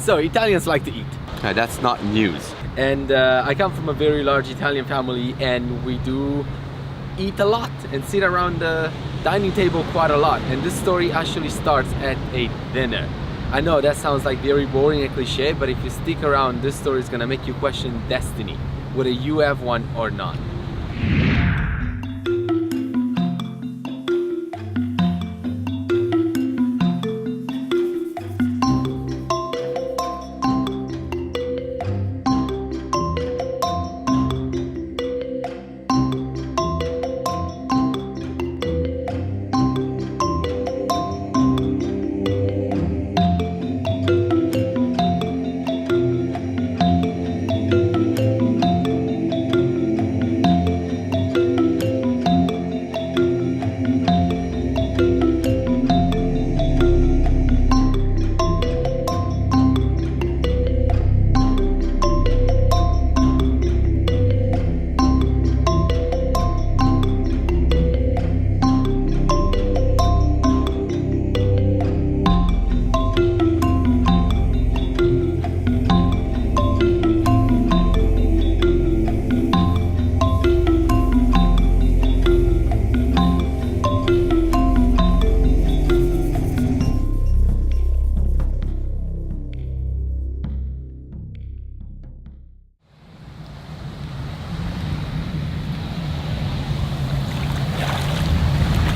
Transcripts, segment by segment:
So Italians like to eat. That's not news. And I come from a very large Italian family, and we do eat a lot and sit around the dining table quite a lot. And this story actually starts at a dinner. I know that sounds like very boring and cliche, but if you stick around, this story is gonna make you question destiny, whether you have one or not.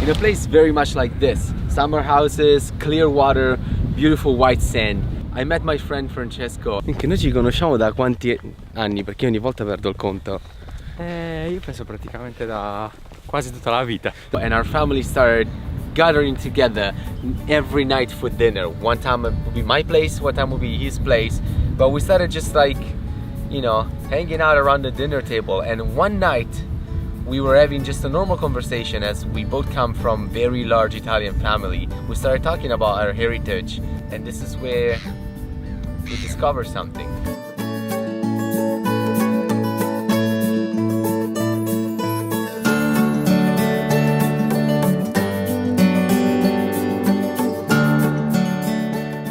In a place very much like this, summer houses, clear water, beautiful white sand, I met my friend Francesco. Che noi ci conosciamo da quanti anni? Perché ogni volta perdo il conto. Io penso praticamente da quasi tutta la vita. And our family started gathering together every night for dinner. One time it would be my place, one time would be his place. But we started just like, you know, hanging out around the dinner table. And one night we were having just a normal conversation, as we both come from very large Italian family. We started talking about our heritage, and this is where we discovered something.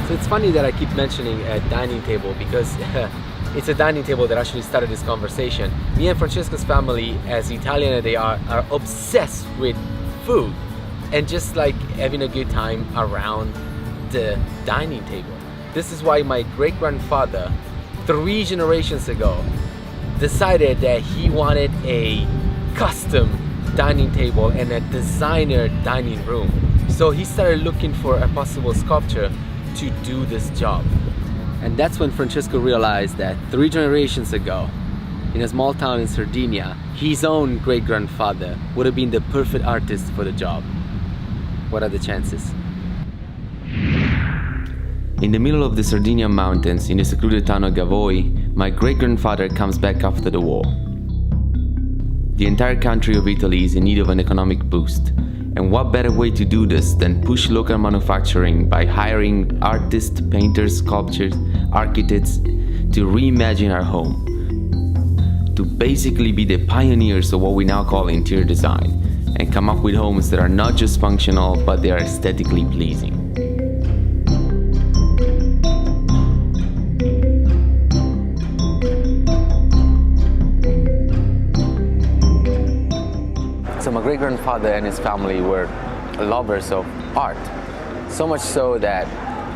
So it's funny that I keep mentioning a dining table, because it's a dining table that actually started this conversation. Me and Francesco's family, as Italian as they are obsessed with food and just like having a good time around the dining table. This is why my great-grandfather, 3 generations ago, decided that he wanted a custom dining table and a designer dining room. So he started looking for a possible sculptor to do this job. And that's when Francesco realized that 3 generations ago, in a small town in Sardinia, his own great-grandfather would have been the perfect artist for the job. What are the chances? In the middle of the Sardinian mountains, in the secluded town of Gavoi, my great-grandfather comes back after the war. The entire country of Italy is in need of an economic boost. And what better way to do this than push local manufacturing by hiring artists, painters, sculptors, architects to reimagine our home. To basically be the pioneers of what we now call interior design and come up with homes that are not just functional, but they are aesthetically pleasing. So my great-grandfather and his family were lovers of art, so much so that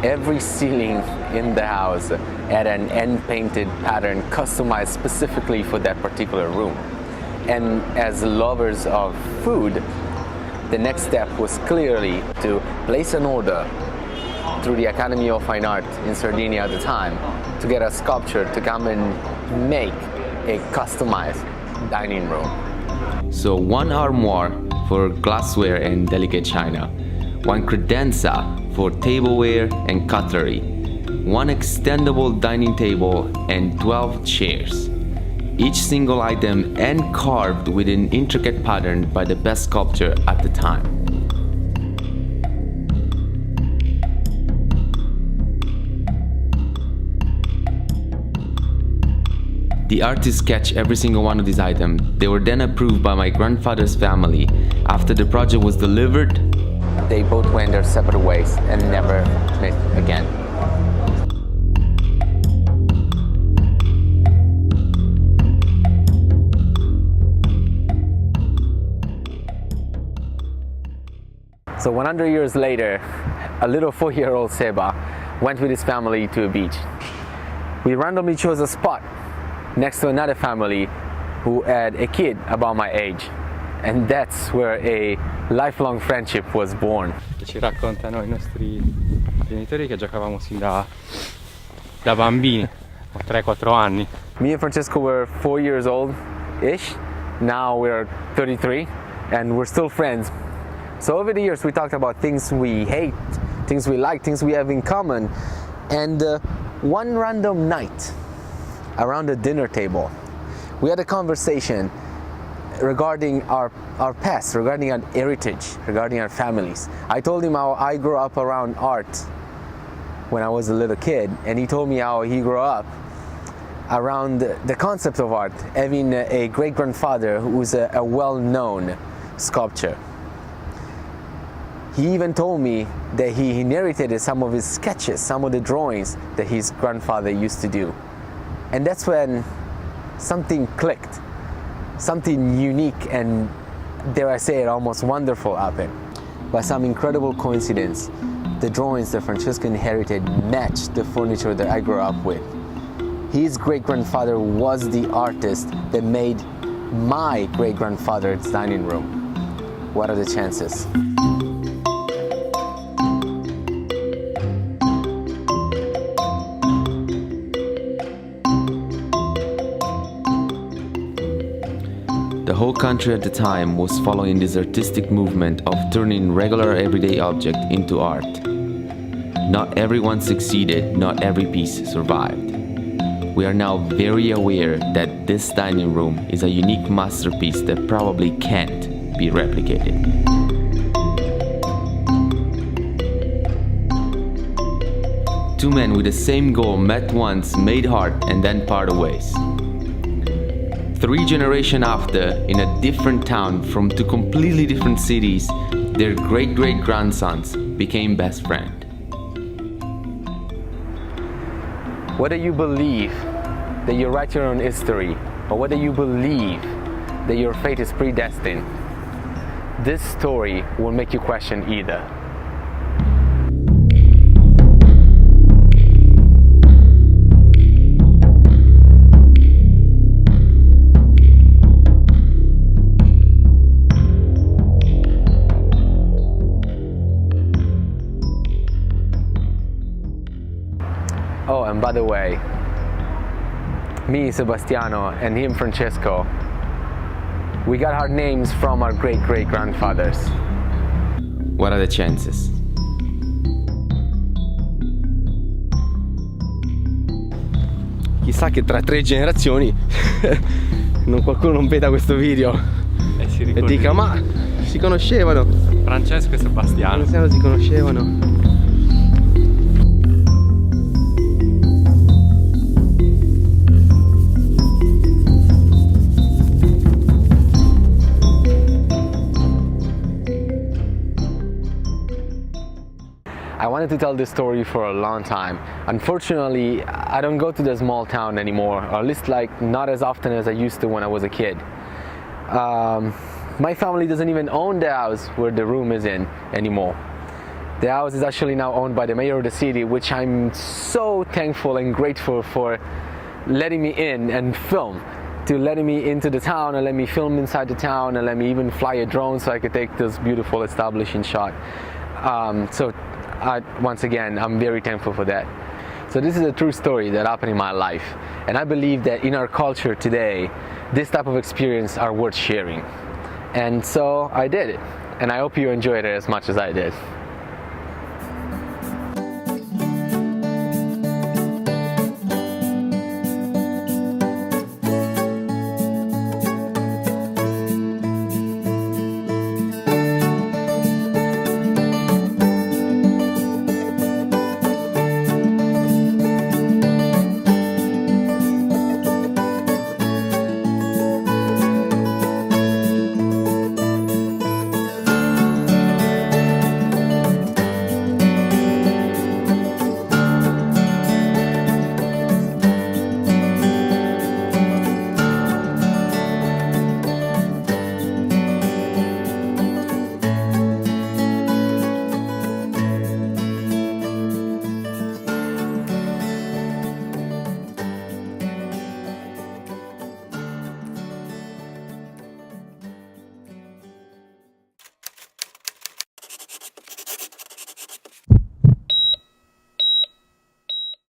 every ceiling in the house had an hand-painted pattern customized specifically for that particular room. And as lovers of food, the next step was clearly to place an order through the Academy of Fine Art in Sardinia at the time to get a sculptor to come and make a customized dining room. So 1 armoire for glassware and delicate china, 1 credenza for tableware and cutlery, 1 extendable dining table and 12 chairs. Each single item hand carved with an intricate pattern by the best sculptor at the time. The artists sketched every single one of these items. They were then approved by my grandfather's family. After the project was delivered, they both went their separate ways and never met again. So 100 years later, a little 4-year-old Seba went with his family to a beach. We randomly chose a spot next to another family who had a kid about my age. And that's where a lifelong friendship was born. Ci raccontano i nostri genitori che giocavamo sin da bambini, 3-4 anni. Me and Francesco were 4 years old-ish. Now we're 33 and we're still friends. So over the years we talked about things we hate, things we like, things we have in common. And one random night around the dinner table, we had a conversation regarding our past, regarding our heritage, regarding our families. I told him how I grew up around art when I was a little kid, and he told me how he grew up around the concept of art, having a great-grandfather who was a well-known sculptor. He even told me that he inherited some of his sketches, some of the drawings that his grandfather used to do. And that's when something clicked. Something unique and, dare I say it, almost wonderful happened. By some incredible coincidence, the drawings that Francesco inherited matched the furniture that I grew up with. His great-grandfather was the artist that made my great-grandfather's dining room. What are the chances? The whole country at the time was following this artistic movement of turning regular everyday object into art. Not everyone succeeded, not every piece survived. We are now very aware that this dining room is a unique masterpiece that probably can't be replicated. Two men with the same goal met once, made art, and then parted ways. 3 generations after, in a different town from 2 completely different cities, their great-great-grandsons became best friends. Whether you believe that you write your own history, or whether you believe that your fate is predestined, this story will make you question either. Oh, and by the way, me, Sebastiano, and him, Francesco, we got our names from our great-great-grandfathers. What are the chances? Chissà che tra 3 generazioni qualcuno non veda questo video e dica: ma si conoscevano. Francesco e Sebastiano si conoscevano. I wanted to tell this story for a long time. Unfortunately, I don't go to the small town anymore, or at least not as often as I used to when I was a kid. My family doesn't even own the house where the room is in anymore. The house is actually now owned by the mayor of the city, which I'm so thankful and grateful for letting me in and film, to letting me into the town and let me film inside the town and let me even fly a drone so I could take this beautiful establishing shot. Once again, I'm very thankful for that. So this is a true story that happened in my life, and I believe that in our culture today, this type of experience are worth sharing. And so I did it, and I hope you enjoyed it as much as I did.